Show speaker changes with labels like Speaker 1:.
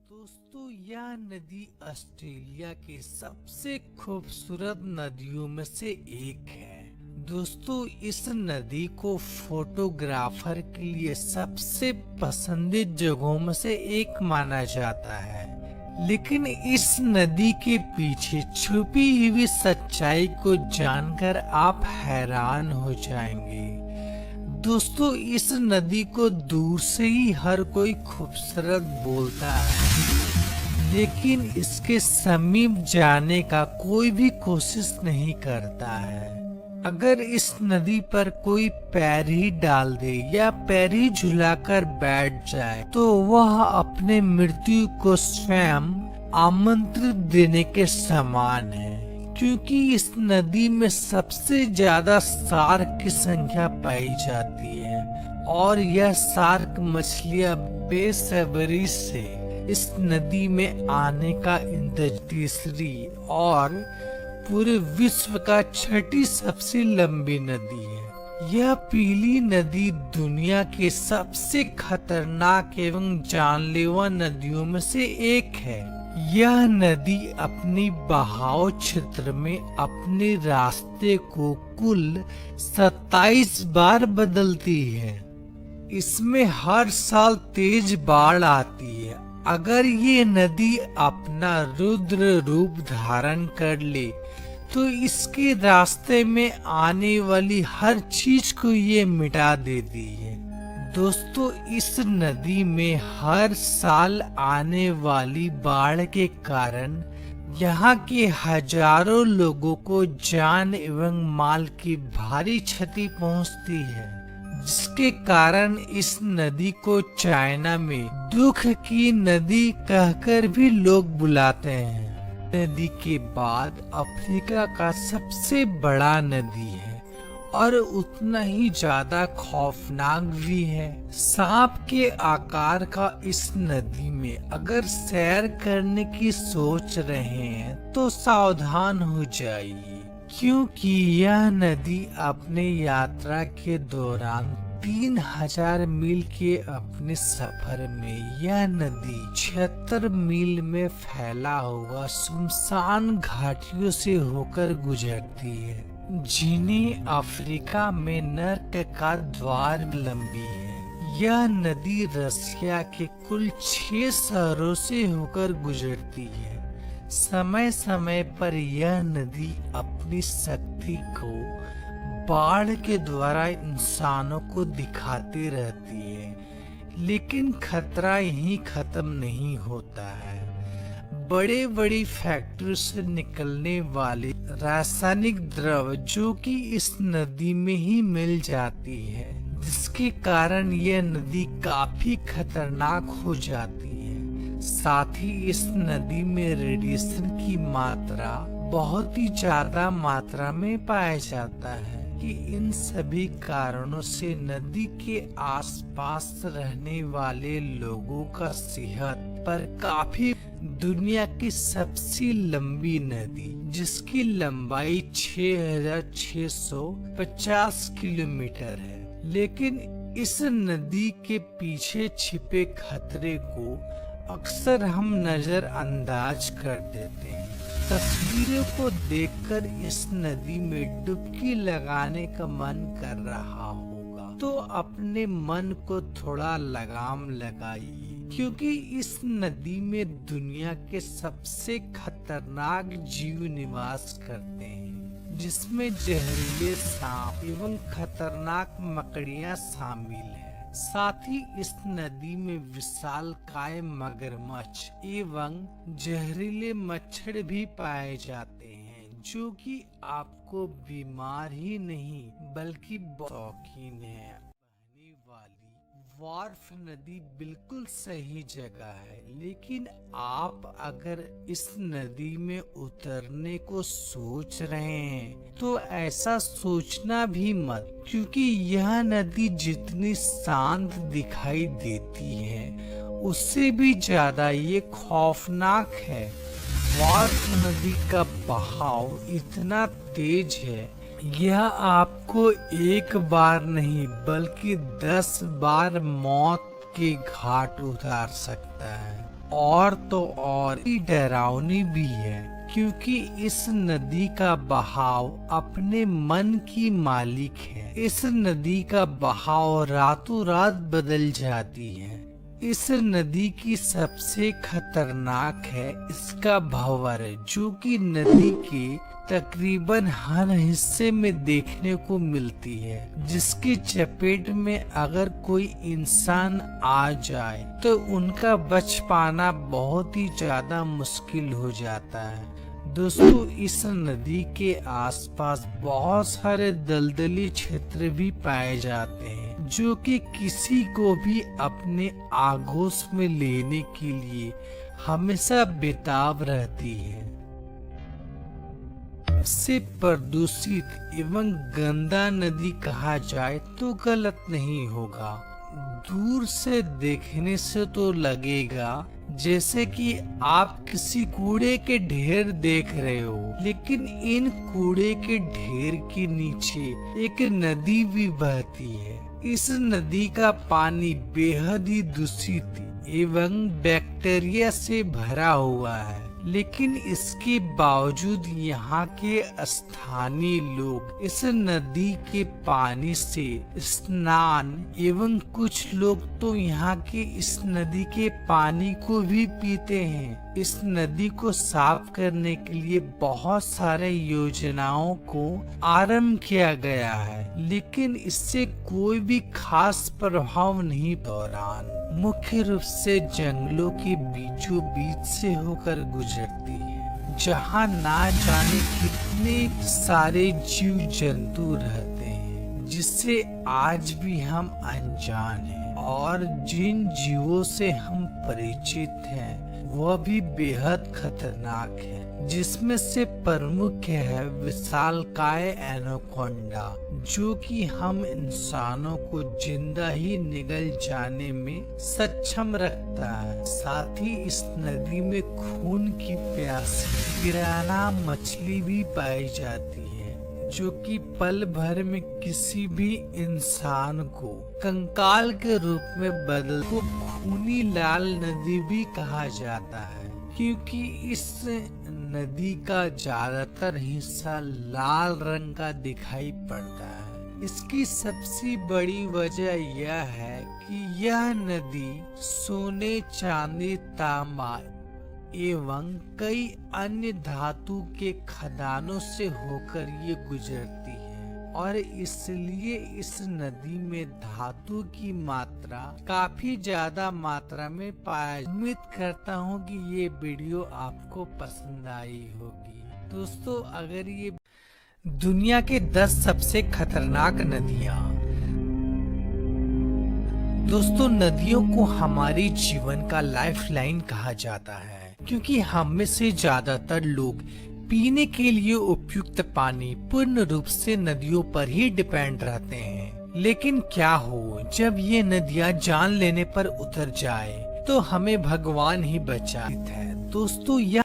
Speaker 1: दोस्तों, यह नदी ऑस्ट्रेलिया की सबसे खूबसूरत नदियों में से एक है। दोस्तों, इस नदी को फोटोग्राफर के लिए सबसे पसंदीदा जगहों में से एक माना जाता है। लेकिन इस नदी के पीछे छुपी हुई सच्चाई को जानकर आप हैरान हो जाएंगे। दोस्तों, इस नदी को दूर से ही हर कोई खूबसूरत बोलता है, लेकिन इसके समीप जाने का कोई भी कोशिश नहीं करता है। अगर इस नदी पर कोई पैर ही डाल दे या पैर ही झुलाकर बैठ जाए तो वह अपने मृत्यु को स्वयं आमंत्रित देने के समान है, क्योंकि इस नदी में सबसे ज्यादा शार्क की संख्या पाई जाती है और यह शार्क मछलियां बेसब्री से इस नदी में आने का तीसरी और पूरे विश्व का छठी सबसे लंबी नदी है। यह पीली नदी दुनिया की सबसे खतरनाक एवं जानलेवा नदियों में से एक है। यह नदी अपनी बहाव क्षेत्र में अपने रास्ते को कुल 27 बार बदलती है। इसमें हर साल तेज बाढ़ आती है। अगर ये नदी अपना रुद्र रूप धारण कर ले तो इसके रास्ते में आने वाली हर चीज को ये मिटा देती है। दोस्तों, इस नदी में हर साल आने वाली बाढ़ के कारण यहाँ के हजारों लोगों को जान एवं माल की भारी क्षति पहुँचती है, जिसके कारण इस नदी को चाइना में दुख की नदी कहकर भी लोग बुलाते हैं। नदी के बाद अफ्रीका का सबसे बड़ा नदी है और उतना ही ज्यादा खौफनाक भी है। सांप के आकार का इस नदी में अगर सैर करने की सोच रहे हैं तो सावधान हो जाइए, क्योंकि यह नदी अपने यात्रा के दौरान 3000 मील के अपने सफर में यह नदी 76 मील में फैला हुआ सुनसान घाटियों से होकर गुजरती है, जिन्हें अफ्रीका में नर्क का द्वार लंबी है। यह नदी रसिया के कुल 6 शहरों से होकर गुजरती है। समय समय पर यह नदी अपनी शक्ति को बाढ़ के द्वारा इंसानों को दिखाती रहती है, लेकिन खतरा यहीं खत्म नहीं होता है। बड़े बड़ी फैक्ट्री से निकलने वाले रासायनिक द्रव जो कि इस नदी में ही मिल जाती है, जिसके कारण यह नदी काफी खतरनाक हो जाती है। साथ ही इस नदी में रेडिएशन की मात्रा बहुत ही ज्यादा मात्रा में पाया जाता है कि इन सभी कारणों से नदी के आसपास रहने वाले लोगों का सेहत पर काफी दुनिया की सबसे लंबी नदी, जिसकी लंबाई 6650 किलोमीटर है, लेकिन इस नदी के पीछे छिपे खतरे को अक्सर हम नजरअंदाज कर देते हैं। तस्वीरों को देखकर इस नदी में डुबकी लगाने का मन कर रहा होगा तो अपने मन को थोड़ा लगाम लगाइए, क्योंकि इस नदी में दुनिया के सबसे खतरनाक जीव निवास करते हैं, जिसमें जहरीले सांप एवं खतरनाक मकड़ियां शामिल हैं। साथ ही इस नदी में विशालकाय मगरमच्छ एवं जहरीले मच्छर भी पाए जाते हैं, जो कि आपको बीमार ही नहीं बल्कि शौकीन है। बहने वाली वार्फ नदी बिल्कुल सही जगह है, लेकिन आप अगर इस नदी में उतरने को सोच रहे हैं तो ऐसा सोचना भी मत, क्योंकि यह नदी जितनी शांत दिखाई देती है उससे भी ज्यादा ये खौफनाक है। वार्फ नदी का बहाव इतना तेज है, यह आपको एक बार नहीं बल्कि 10 बार मौत के घाट उतार सकता है। और तो और डरावनी भी है, क्योंकि इस नदी का बहाव अपने मन की मालिक है। इस नदी का बहाव रातों रात बदल जाती है। इस नदी की सबसे खतरनाक है इसका भंवर, जो कि नदी के तकरीबन हर हिस्से में देखने को मिलती है, जिसकी चपेट में अगर कोई इंसान आ जाए तो उनका बच पाना बहुत ही ज्यादा मुश्किल हो जाता है। दोस्तों, इस नदी के आसपास बहुत सारे दलदली क्षेत्र भी पाए जाते हैं, जो कि किसी को भी अपने आगोश में लेने के लिए हमेशा बेताब रहती है। से प्रदूषित एवं गंदा नदी कहा जाए तो गलत नहीं होगा। दूर से देखने से तो लगेगा जैसे कि आप किसी कूड़े के ढेर देख रहे हो, लेकिन इन कूड़े के ढेर के नीचे एक नदी भी बहती है। इस नदी का पानी बेहद ही दूषित एवं बैक्टीरिया से भरा हुआ है, लेकिन इसके बावजूद यहाँ के स्थानीय लोग इस नदी के पानी से स्नान एवं कुछ लोग तो यहाँ के इस नदी के पानी को भी पीते हैं। इस नदी को साफ करने के लिए बहुत सारे योजनाओं को आरंभ किया गया है, लेकिन इससे कोई भी खास प्रभाव नहीं। दौरान मुख्य रूप से जंगलों के बीचों बीच से होकर गुजरती है, जहाँ ना जाने कितने सारे जीव जंतु रहते हैं, जिससे आज भी हम अनजान हैं, और जिन जीवों से हम परिचित हैं वह भी बेहद खतरनाक है, जिसमें से प्रमुख है विशालकाय एनाकोंडा, जो कि हम इंसानों को जिंदा ही निगल जाने में सक्षम रखता है। साथ ही इस नदी में खून की प्यासी पिराना मछली भी पाई जाती है, जो कि पल भर में किसी भी इंसान को कंकाल के रूप में बदल को खूनी लाल नदी भी कहा जाता है, क्योंकि इस नदी का ज्यादातर हिस्सा लाल रंग का दिखाई पड़ता है। इसकी सबसे बड़ी वजह यह है कि यह नदी सोने, चांदी, तांबा एवं कई अन्य धातु के खदानों से होकर ये गुजरती है, और इसलिए इस नदी में धातु की मात्रा काफी ज्यादा मात्रा में पाया। उम्मीद करता हूँ कि ये वीडियो आपको पसंद आई होगी। दोस्तों, अगर ये दुनिया के 10 सबसे खतरनाक नदियाँ। दोस्तों, नदियों को हमारे जीवन का लाइफलाइन कहा जाता है, क्योंकि हम में से ज्यादातर लोग पीने के लिए उपयुक्त पानी पूर्ण रूप से नदियों पर ही डिपेंड रहते हैं। लेकिन क्या हो जब ये नदियाँ जान लेने पर उतर जाए तो हमें भगवान ही बचाता है। दोस्तों, यह